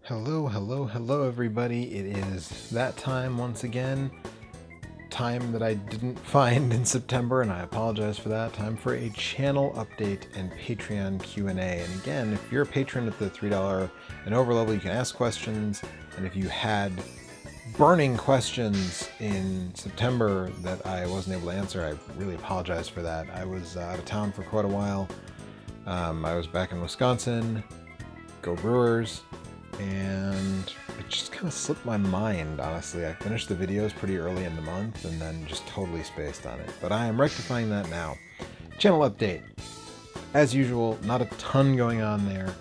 Hello, hello, hello, everybody. It is that time once again. Time that I didn't find in September, and I apologize for that. Time for a channel update and Patreon Q&A. And again, if you're a patron at the $3 and over level, you can ask questions. And if you had burning questions in September that I wasn't able to answer, I really apologize for that. I was out of town for quite a while. I was back in Wisconsin. Go Brewers. And it just kind of slipped my mind, honestly. I finished the videos pretty early in the month and then just totally spaced on it. But I am rectifying that now. Channel update. As usual, not a ton going on there.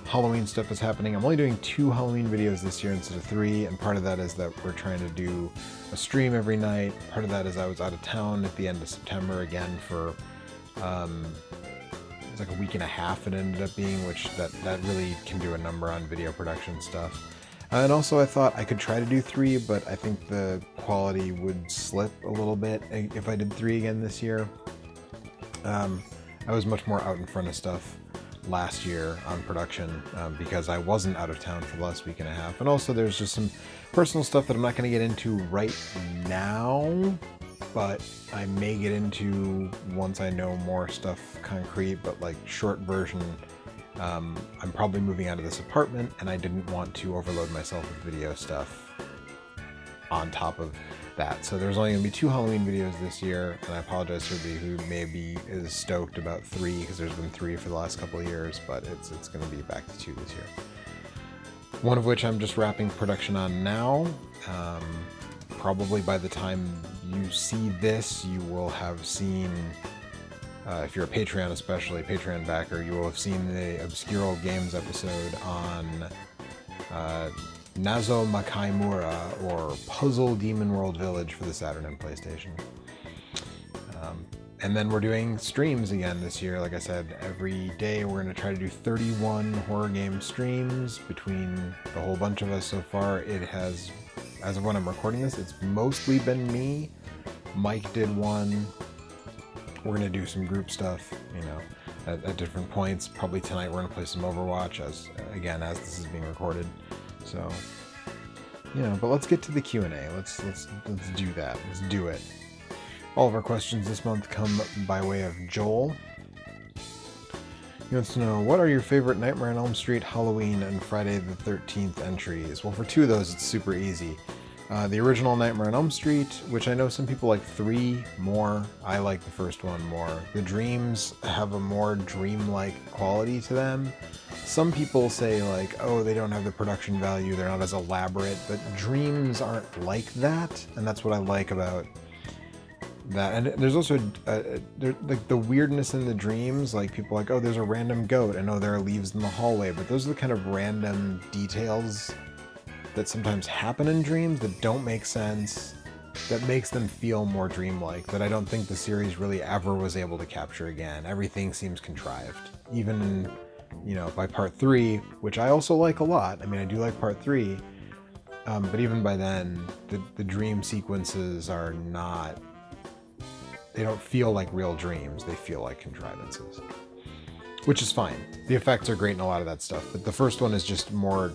Halloween stuff is happening. I'm only doing 2 Halloween videos this year instead of 3, and part of that is that we're trying to do a stream every night. Part of that is I was out of town at the end of September again for it's like a week and a half it ended up being, which that really can do a number on video production stuff. And also I thought I could try to do 3, but I think the quality would slip a little bit if I did 3 again this year. I was much more out in front of stuff last year on production because I wasn't out of town for the last week and a half. And also there's just some personal stuff that I'm not going to get into right now, but I may get into once I know more stuff concrete. But like short version, I'm probably moving out of this apartment, and I didn't want to overload myself with video stuff on top of that. So there's only going to be 2 Halloween videos this year, and I apologize to everybody who maybe is stoked about 3, because there's been 3 for the last couple of years, but it's going to be back to 2 this year. One of which I'm just wrapping production on now. Probably by the time you see this, you will have seen, if you're a Patreon especially, Patreon backer, you will have seen the Obscure Old Games episode on Nazo Makaimura, or Puzzle Demon World Village for the Saturn and PlayStation. And then we're doing streams again this year. Like I said, every day we're going to try to do 31 horror game streams between the whole bunch of us so far. It has, as of when I'm recording this, it's mostly been me. Mike did one. We're going to do some group stuff, at different points. Probably tonight we're going to play some Overwatch, as this is being recorded. So, but let's get to the Q&A. Let's do that. Let's do it. All of our questions this month come by way of Joel. He wants to know, what are your favorite Nightmare on Elm Street, Halloween, and Friday the 13th entries? Well, for 2 of those, it's super easy. The original Nightmare on Elm Street, which I know some people like 3 more. I like the first one more. The dreams have a more dreamlike quality to them. Some people say, like, oh, they don't have the production value, they're not as elaborate, but dreams aren't like that, and that's what I like about that. And there's also like the weirdness in the dreams, like people are like, oh, there's a random goat, and oh, there are leaves in the hallway, but those are the kind of random details that sometimes happen in dreams that don't make sense, that makes them feel more dreamlike, that I don't think the series really ever was able to capture again. Everything seems contrived, even by part 3, which I also like a lot. I mean, I do like part 3, but even by then the dream sequences are not, they don't feel like real dreams, they feel like contrivances, which is fine. The effects are great in a lot of that stuff, but the first one is just more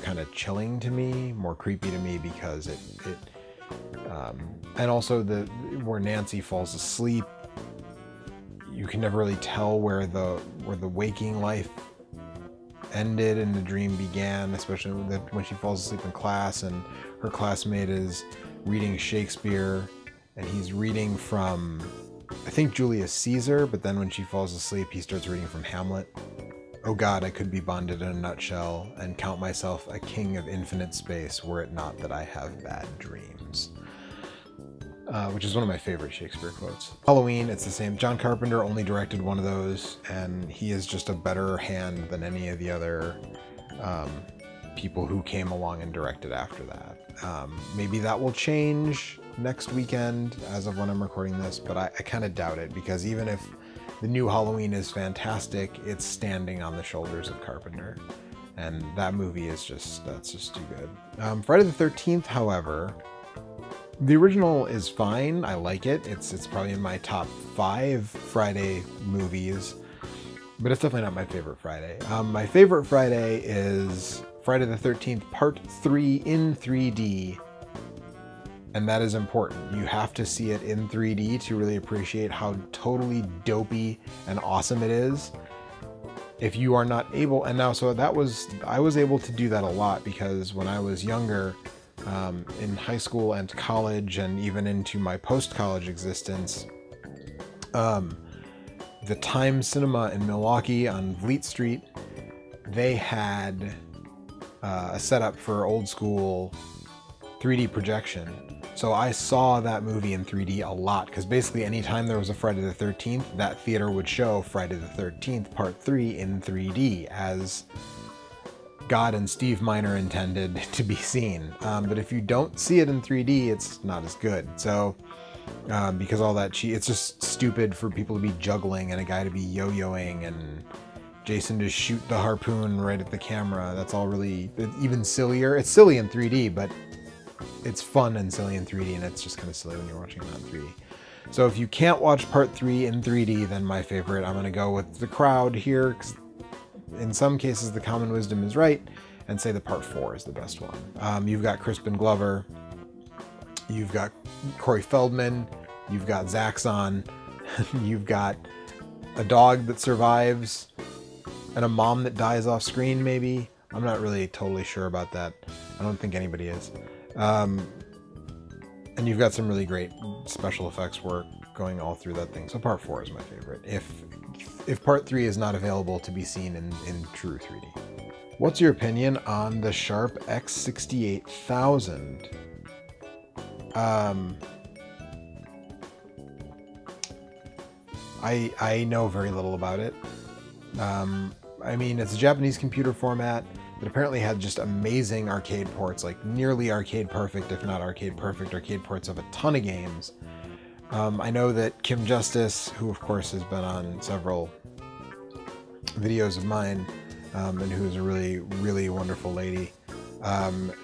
kind of chilling to me, more creepy to me, because it and also where Nancy falls asleep, you can never really tell where the waking life ended and the dream began, especially when she falls asleep in class and her classmate is reading Shakespeare. And he's reading from, I think, Julius Caesar, but then when she falls asleep, he starts reading from Hamlet. Oh God, I could be bonded in a nutshell and count myself a king of infinite space were it not that I have bad dreams. Which is one of my favorite Shakespeare quotes. Halloween, it's the same. John Carpenter only directed one of those, and he is just a better hand than any of the other people who came along and directed after that. Maybe that will change next weekend as of when I'm recording this, but I kind of doubt it, because even if the new Halloween is fantastic, it's standing on the shoulders of Carpenter, and that movie is that's just too good. Friday the 13th, however, the original is fine. I like it. It's probably in my top 5 Friday movies, but it's definitely not my favorite Friday. My favorite Friday is Friday the 13th Part 3 in 3D. And that is important. You have to see it in 3D to really appreciate how totally dopey and awesome it is. If you are not able, and now, so I was able to do that a lot because when I was younger, in high school and college and even into my post-college existence, the Time Cinema in Milwaukee on Vliet Street, they had a setup for old school 3D projection. So I saw that movie in 3D a lot, because basically anytime there was a Friday the 13th, that theater would show Friday the 13th Part 3 in 3D, as God and Steve Miner intended to be seen. But if you don't see it in 3D, it's not as good. So, because all that it's just stupid for people to be juggling and a guy to be yo-yoing and Jason to shoot the harpoon right at the camera. That's all really even sillier. It's silly in 3D, but it's fun and silly in 3D, and it's just kind of silly when you're watching it on 3D. So if you can't watch Part 3 in 3D, then my favorite, I'm going to go with the crowd here, because in some cases the common wisdom is right, and say the Part 4 is the best one. You've got Crispin Glover, you've got Corey Feldman, you've got Zaxxon, you've got a dog that survives, and a mom that dies off screen, maybe. I'm not really totally sure about that. I don't think anybody is. And you've got some really great special effects work going all through that thing. So Part 4 is my favorite, if Part 3 is not available to be seen in true 3D. What's your opinion on the Sharp X68000? I know very little about it. I mean, it's a Japanese computer format that apparently had just amazing arcade ports, like nearly arcade perfect, if not arcade perfect, arcade ports of a ton of games. I know that Kim Justice, who of course has been on several videos of mine, and who is a really, really wonderful lady,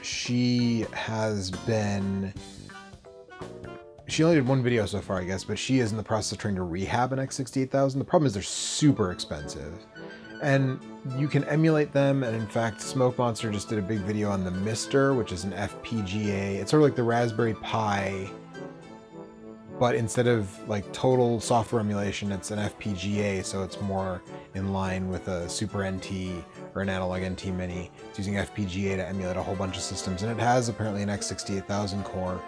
she only did one video so far, I guess, but she is in the process of trying to rehab an X68000. The problem is they're super expensive. And you can emulate them, and in fact, Smoke Monster just did a big video on the Mister, which is an FPGA. It's sort of like the Raspberry Pi, but instead of like total software emulation, it's an FPGA, so it's more in line with a Super NT or an Analog NT Mini. It's using FPGA to emulate a whole bunch of systems, and it has apparently an X68000 core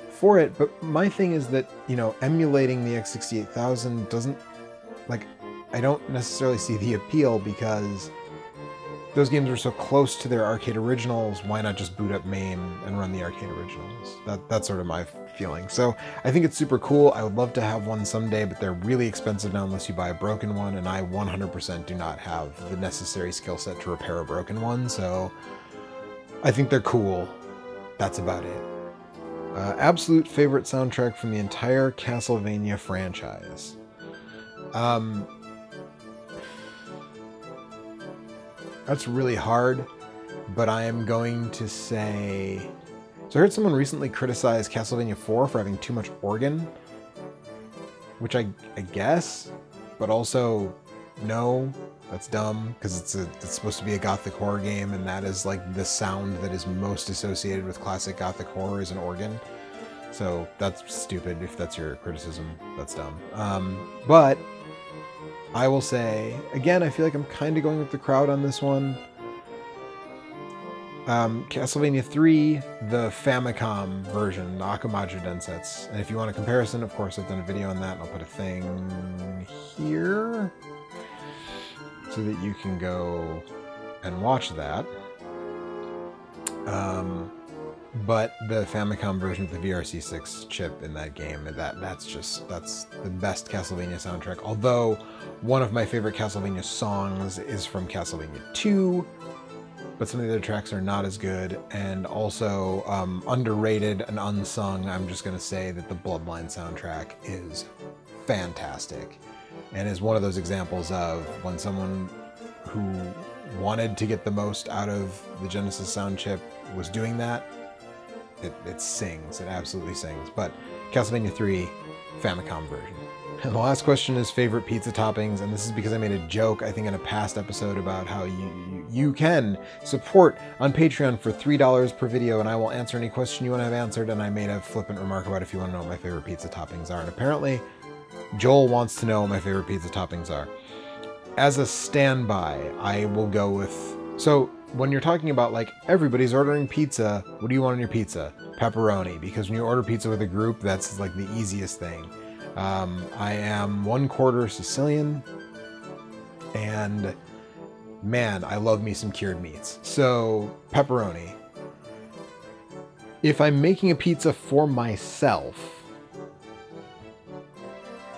for it. But my thing is that, you know, emulating the X68000 doesn't, like, I don't necessarily see the appeal, because those games are so close to their arcade originals. Why not just boot up MAME and run the arcade originals? That's sort of my feeling. So I think it's super cool. I would love to have one someday, but they're really expensive now unless you buy a broken one, and I 100% do not have the necessary skill set to repair a broken one. So I think they're cool. That's about it. Absolute favorite soundtrack from the entire Castlevania franchise. That's really hard, but I am going to say... So I heard someone recently criticize Castlevania 4 for having too much organ, which I guess, but also no, that's dumb, because it's supposed to be a gothic horror game, and that is like the sound that is most associated with classic gothic horror is an organ. So that's stupid. If that's your criticism, that's dumb. But I will say, again, I feel like I'm kind of going with the crowd on this one. Castlevania 3, the Famicom version, the Akamaju Densetsu. And if you want a comparison, of course, I've done a video on that, and I'll put a thing here so that you can go and watch that. But the Famicom version with the VRC6 chip in that game, that's the best Castlevania soundtrack. Although one of my favorite Castlevania songs is from Castlevania 2, but some of the other tracks are not as good. And also underrated and unsung, I'm just going to say that the Bloodline soundtrack is fantastic, and is one of those examples of when someone who wanted to get the most out of the Genesis sound chip was doing that. It sings. It absolutely sings. But Castlevania 3, Famicom version. And the last question is favorite pizza toppings, and this is because I made a joke, I think, in a past episode about how You can support on Patreon for $3 per video, and I will answer any question you want to have answered, and I made a flippant remark about if you want to know what my favorite pizza toppings are, and apparently Joel wants to know what my favorite pizza toppings are. As a standby, I will go with... So, when you're talking about, like, everybody's ordering pizza, what do you want on your pizza? Pepperoni, because when you order pizza with a group, that's, like, the easiest thing. I am 1/4 Sicilian, and man, I love me some cured meats. So, pepperoni. If I'm making a pizza for myself,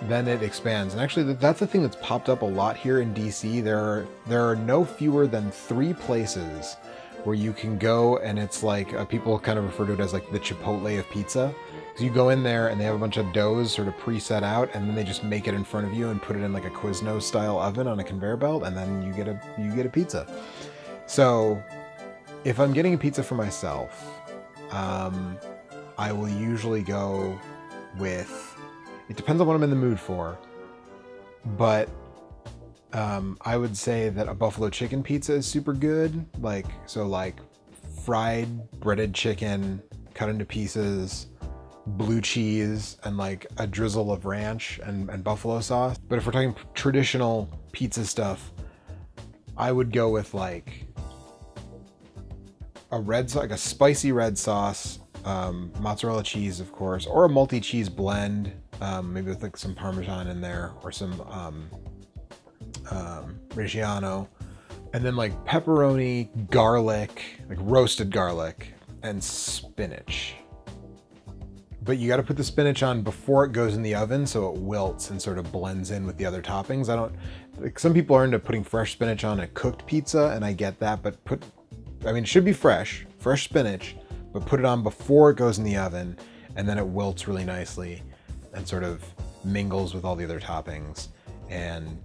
then it expands. And actually, that's a thing that's popped up a lot here in DC. There are no fewer than 3 places where you can go, and it's like, people kind of refer to it as like the Chipotle of pizza. So you go in there and they have a bunch of doughs sort of preset out, and then they just make it in front of you and put it in like a Quiznos style oven on a conveyor belt, and then you get a pizza. So if I'm getting a pizza for myself, I will usually go with, it depends on what I'm in the mood for, but I would say that a buffalo chicken pizza is super good. Like fried breaded chicken cut into pieces, blue cheese, and like a drizzle of ranch and buffalo sauce. But if we're talking traditional pizza stuff, I would go with like a like a spicy red sauce, mozzarella cheese, of course, or a multi-cheese blend, maybe with like some Parmesan in there, or some Reggiano, and then like pepperoni, garlic, like roasted garlic, and spinach. But you got to put the spinach on before it goes in the oven so it wilts and sort of blends in with the other toppings. Like, some people are into putting fresh spinach on a cooked pizza, and I get that, but it should be fresh spinach, but put it on before it goes in the oven, and then it wilts really nicely and sort of mingles with all the other toppings. And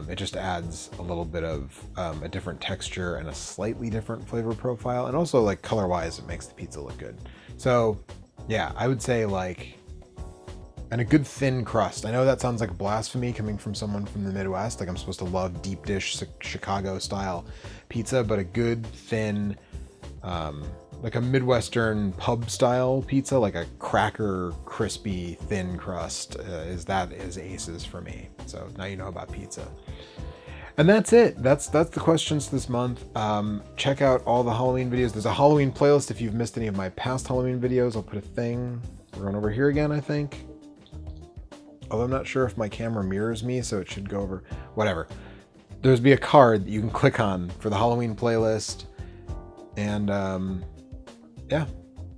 it just adds a little bit of a different texture and a slightly different flavor profile. And also, like, color-wise, it makes the pizza look good. So yeah, I would say like, and a good thin crust. I know that sounds like blasphemy coming from someone from the Midwest. Like, I'm supposed to love deep dish Chicago style pizza, but a good thin, like a Midwestern pub style pizza, like a cracker, crispy, thin crust, is aces for me. So now you know about pizza. And that's it. That's the questions this month. Check out all the Halloween videos. There's a Halloween playlist if you've missed any of my past Halloween videos. I'll put a thing. We're going over here again, I think. Although I'm not sure if my camera mirrors me, so it should go over. Whatever. There's be a card that you can click on for the Halloween playlist. And yeah,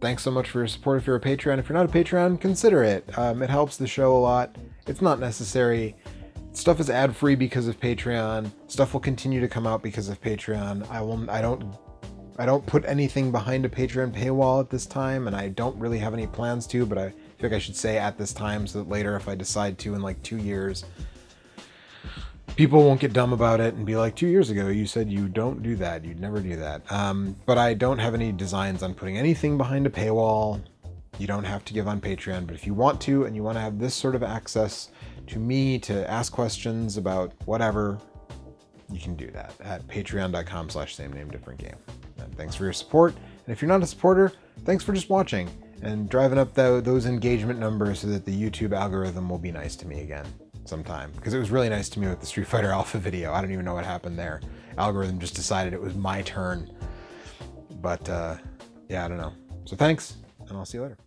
thanks so much for your support if you're a Patreon. If you're not a Patreon, consider it. It helps the show a lot. It's not necessary. Stuff is ad-free because of Patreon. Stuff will continue to come out because of Patreon. I don't put anything behind a Patreon paywall at this time, and I don't really have any plans to, but I feel like I should say at this time so that later, if I decide to in like 2 years, people won't get dumb about it and be like, 2 years ago you said you don't do that, you'd never do that. But I don't have any designs on putting anything behind a paywall. You don't have to give on Patreon, but if you want to, and you want to have this sort of access to me to ask questions about whatever, you can do that at patreon.com/same-name-different-game. And thanks for your support. And if you're not a supporter, thanks for just watching and driving up those engagement numbers so that the YouTube algorithm will be nice to me again sometime. Because it was really nice to me with the Street Fighter Alpha video. I don't even know what happened there. Algorithm just decided it was my turn. But yeah, I don't know. So thanks, and I'll see you later.